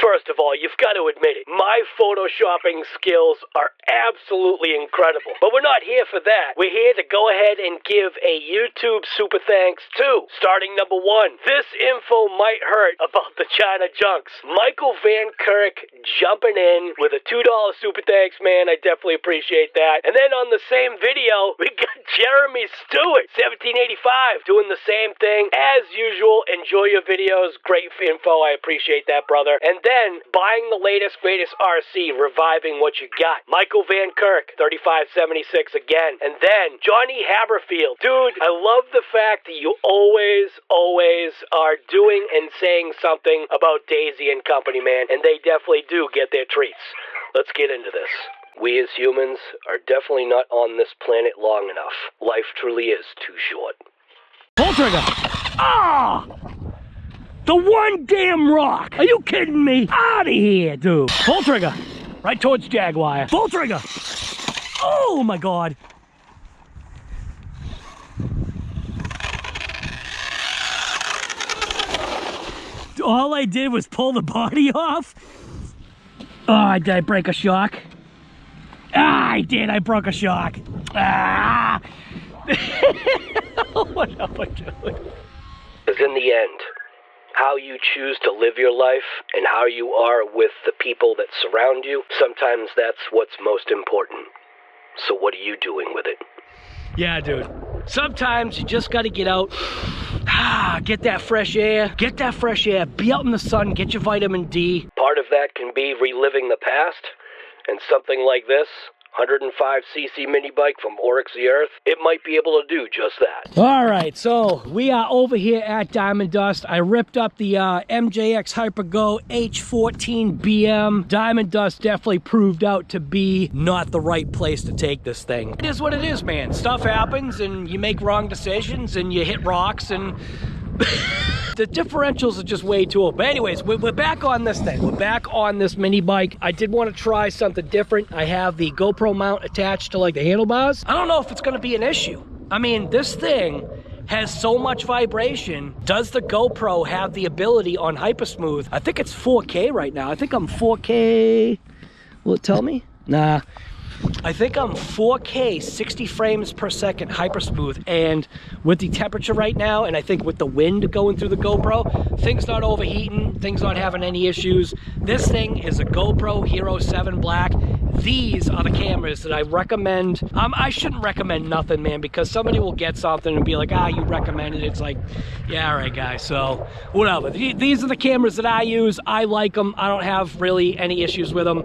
First of all, you've got to admit it. My photoshopping skills are absolutely incredible. But we're not here for that. We're here to go ahead and give a YouTube super thanks to, starting number 1, this info might hurt about the China junks. Michael Van Kirk jumping in with a $2 super thanks, man. I definitely appreciate that. And then on the same video, we got Jeremy Stewart, 1785, doing the same thing. As usual, enjoy your videos. Great info. I appreciate that, brother. And then, buying the latest, greatest RC, reviving what you got. Michael Van Kirk, 3576 again. And then, Johnny Haberfield. Dude, I love the fact that you always are doing and saying something about Daisy and company, man. And they definitely do get their treats. Let's get into this. We as humans are definitely not on this planet long enough. Life truly is too short. Pull trigger! Ah! The one damn rock! Are you kidding me? Out of here, dude! Pull trigger! Right towards Jaguar. Pull trigger! Oh my god! All I did was pull the body off. Oh, did I break a shock? Ah, I did. I broke a shock. Ah! What am I doing? Because in the end, how you choose to live your life and how you are with the people that surround you, sometimes that's what's most important. So what are you doing with it? Yeah, dude. Sometimes you just gotta get out, get that fresh air, be out in the sun, get your vitamin D. Part of that can be reliving the past, and something like this, 105cc mini bike from Oryx the Earth, it might be able to do just that. All right, so we are over here at Diamond Dust. I ripped up the MJX HyperGo H14 BM. Diamond Dust definitely proved out to be not the right place to take this thing. It is what it is, man. Stuff happens and you make wrong decisions and you hit rocks and the differentials are just way too old. But anyways, we're back on this thing. We're back on this mini bike. I did want to try something different. I have the GoPro mount attached to like the handlebars. I don't know if it's going to be an issue. I mean, this thing has so much vibration. Does the GoPro have the ability on Hypersmooth? I think it's 4K right now. I think I'm 4K. Will it tell me? Nah. I think I'm 4K 60 frames per second Hypersmooth, and with the temperature right now, and I think with the wind going through the GoPro, things not overheating, things not having any issues. This thing is a GoPro Hero 7 Black. These are the cameras that I recommend. I shouldn't recommend nothing, man, because somebody will get something and be like, you recommended it. It's like, yeah, all right, guys, so whatever. These are the cameras that I use. I like them. I don't have really any issues with them.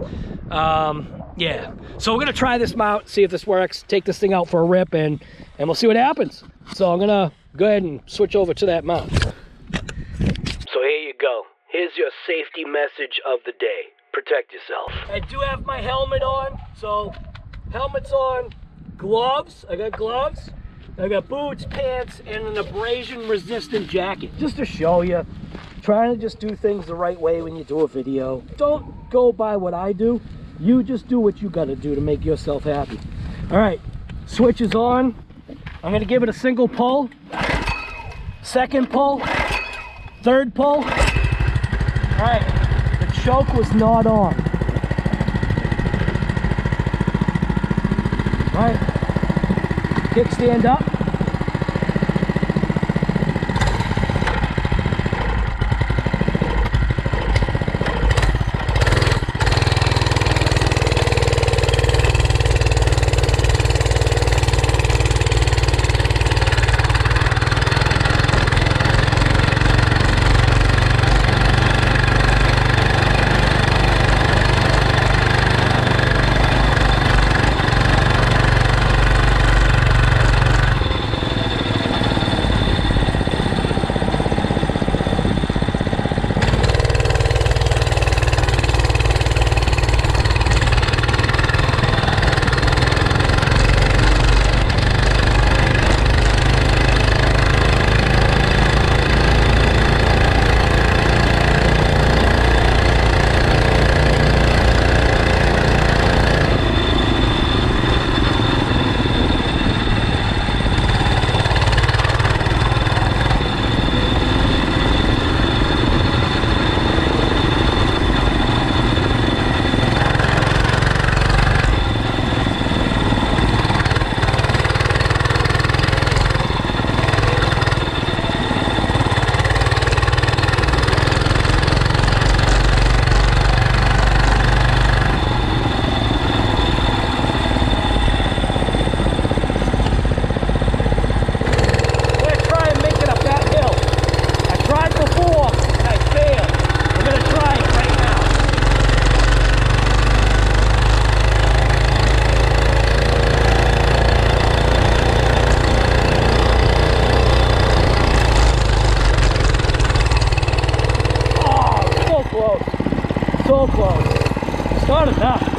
Yeah, so we're gonna try this mount, see if this works, take this thing out for a rip, and we'll see what happens. So I'm gonna go ahead and switch over to that mount. So here you go. Here's your safety message of the day. Protect yourself. I do have my helmet on, so helmet's on, gloves, I got gloves, I got boots, pants, and an abrasion resistant jacket. Just to show you, trying to just do things the right way when you do a video. Don't go by what I do. You just do what you gotta do to make yourself happy. All right, switch is on. I'm gonna give it a single pull, second pull, third pull. All right, the choke was not on. All right, kickstand up. so close. It's not enough.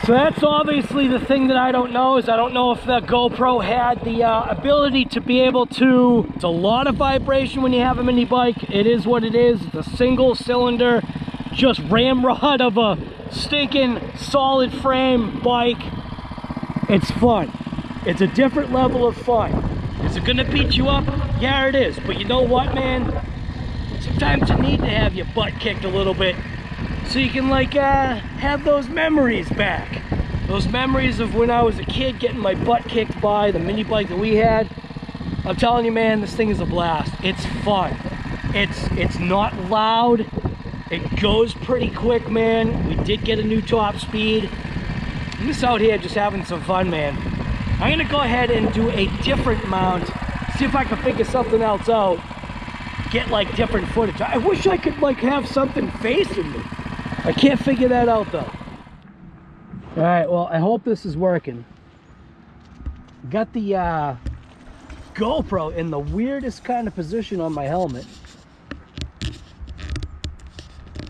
So that's obviously the thing that I don't know, is I don't know if the GoPro had the ability to be able to, it's a lot of vibration when you have a mini bike. It is what it is. It's a single cylinder, just ramrod of a stinking solid frame bike. It's fun. It's a different level of fun. Is it gonna beat you up? Yeah, it is. But you know what, man? Sometimes you need to have your butt kicked a little bit, so you can like have those memories back. Those memories of when I was a kid getting my butt kicked by the mini bike that we had. I'm telling you, man, this thing is a blast. It's fun. It's not loud. It goes pretty quick, man. We did get a new top speed. I'm just out here just having some fun, man. I'm gonna go ahead and do a different mount, see if I can figure something else out. Get like different footage. I wish I could like have something facing me. I can't figure that out though. All right, well, I hope this is working. Got the GoPro in the weirdest kind of position on my helmet.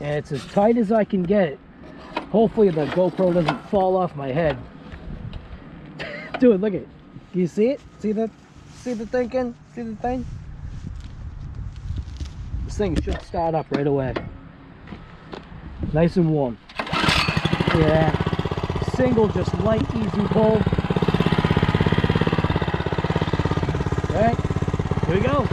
And it's as tight as I can get it. Hopefully the GoPro doesn't fall off my head. Dude, look at it. Can you see it? See the thinking? See the thing? This thing should start up right away. Nice and warm. Yeah. Single, just light, easy pull. Alright, here we go.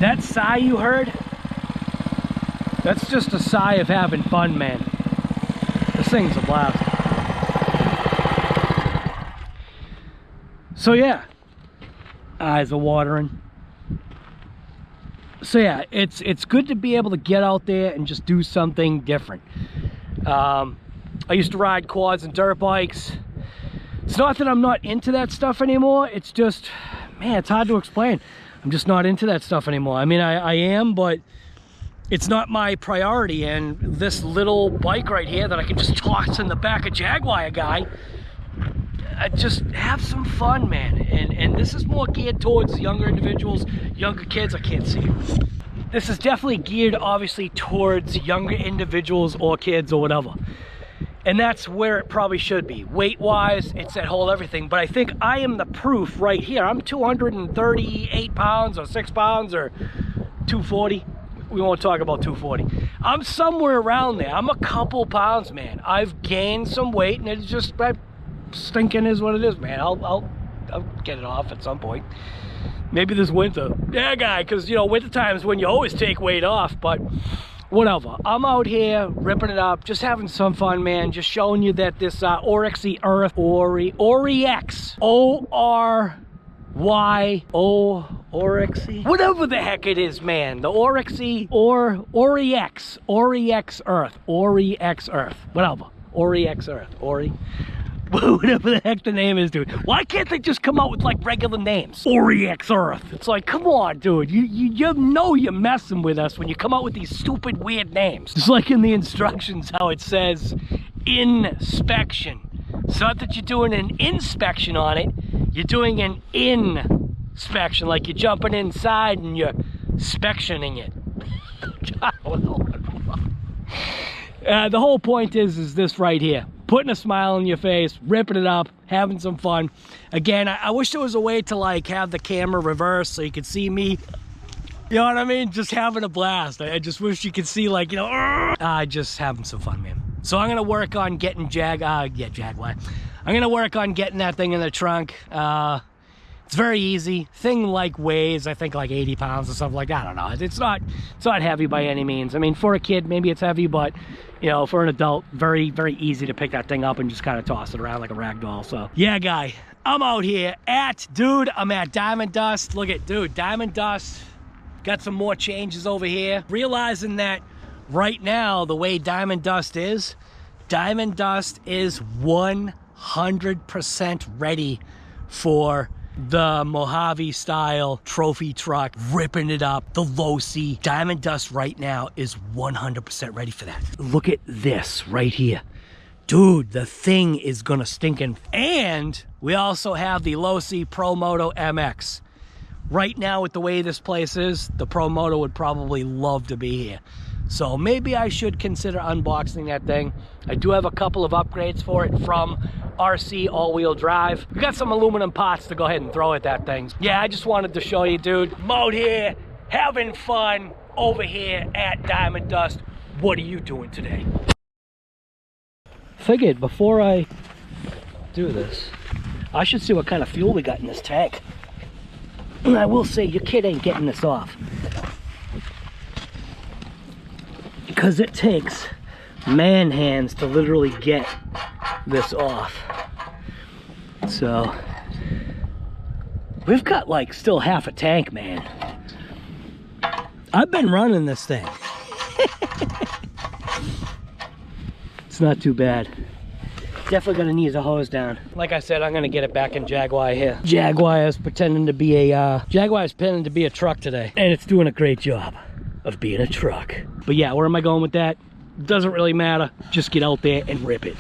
That sigh you heard? That's just a sigh of having fun, man. This thing's a blast. So yeah, eyes are watering. So yeah, it's good to be able to get out there and just do something different. I used to ride quads and dirt bikes. It's not that I'm not into that stuff anymore. It's just, man, it's hard to explain. I'm just not into that stuff anymore. I mean, I am, but it's not my priority. And this little bike right here that I can just toss in the back of Jaguar guy, I just have some fun, man. And this is more geared towards younger individuals, younger kids. I can't see them. This is definitely geared, obviously, towards younger individuals or kids or whatever. And that's where it probably should be. Weight-wise, it's that whole everything. But I think I am the proof right here. I'm 238 pounds or 6 pounds or 240. We won't talk about 240. I'm somewhere around there. I'm a couple pounds, man. I've gained some weight, and it's just, stinking is what it is, man. I'll get it off at some point. Maybe this winter. Yeah, guy, because, you know, winter time is when you always take weight off, but whatever. I'm out here ripping it up, just having some fun, man. Just showing you that this Oryxy Earth, Oryx, Oryxy, whatever the heck it is, man. The Oryxy or Oryx Earth, whatever. Oryx Earth, whatever the heck the name is, dude. Why can't they just come out with like regular names? Oryx Earth. It's like, come on, dude. You know you're messing with us when you come out with these stupid, weird names. Just like in the instructions, how it says inspection. It's not that you're doing an inspection on it. You're doing an inspection, like you're jumping inside and you're inspectioning it. I don't know. The whole point is this right here. Putting a smile on your face, ripping it up, having some fun. Again, I wish there was a way to like have the camera reverse so you could see me. You know what I mean? Just having a blast. I just wish you could see, like, you know, just having some fun, man. So I'm gonna work on getting Jaguar. I'm gonna work on getting that thing in the trunk. It's very easy. Thing like weighs, I think, like 80 pounds or something like that. I don't know. It's not heavy by any means. I mean, for a kid, maybe it's heavy, but you know, for an adult, very, very easy to pick that thing up and just kind of toss it around like a rag doll. So yeah, guy, I'm out here I'm at Diamond Dust. Look at, dude, Diamond Dust. Got some more changes over here. Realizing that right now, the way Diamond Dust is 100% ready for the Mojave style trophy truck, ripping it up. The Losi. Diamond Dust right now is 100% ready for that. Look at this right here. Dude, the thing is gonna stinkin'. And we also have the Losi Pro Moto MX. Right now, with the way this place is, the Pro Moto would probably love to be here. So maybe I should consider unboxing that thing. I do have a couple of upgrades for it from RC all-wheel drive. We got some aluminum pots to go ahead and throw at that thing. Yeah, I just wanted to show you, dude. I'm out here having fun over here at Diamond Dust. What are you doing today? Figured before I do this, I should see what kind of fuel we got in this tank. And I will say, your kid ain't getting this off. Because it takes man hands to literally get this off. So we've got like still half a tank, man. I've been running this thing. It's not too bad. Definitely gonna need a hose down. Like I said, I'm gonna get it back in Jaguar here. Jaguar is pretending to be a truck today, and it's doing a great job of being a truck. But yeah, where am I going with that? Doesn't really matter. Just get out there and rip it.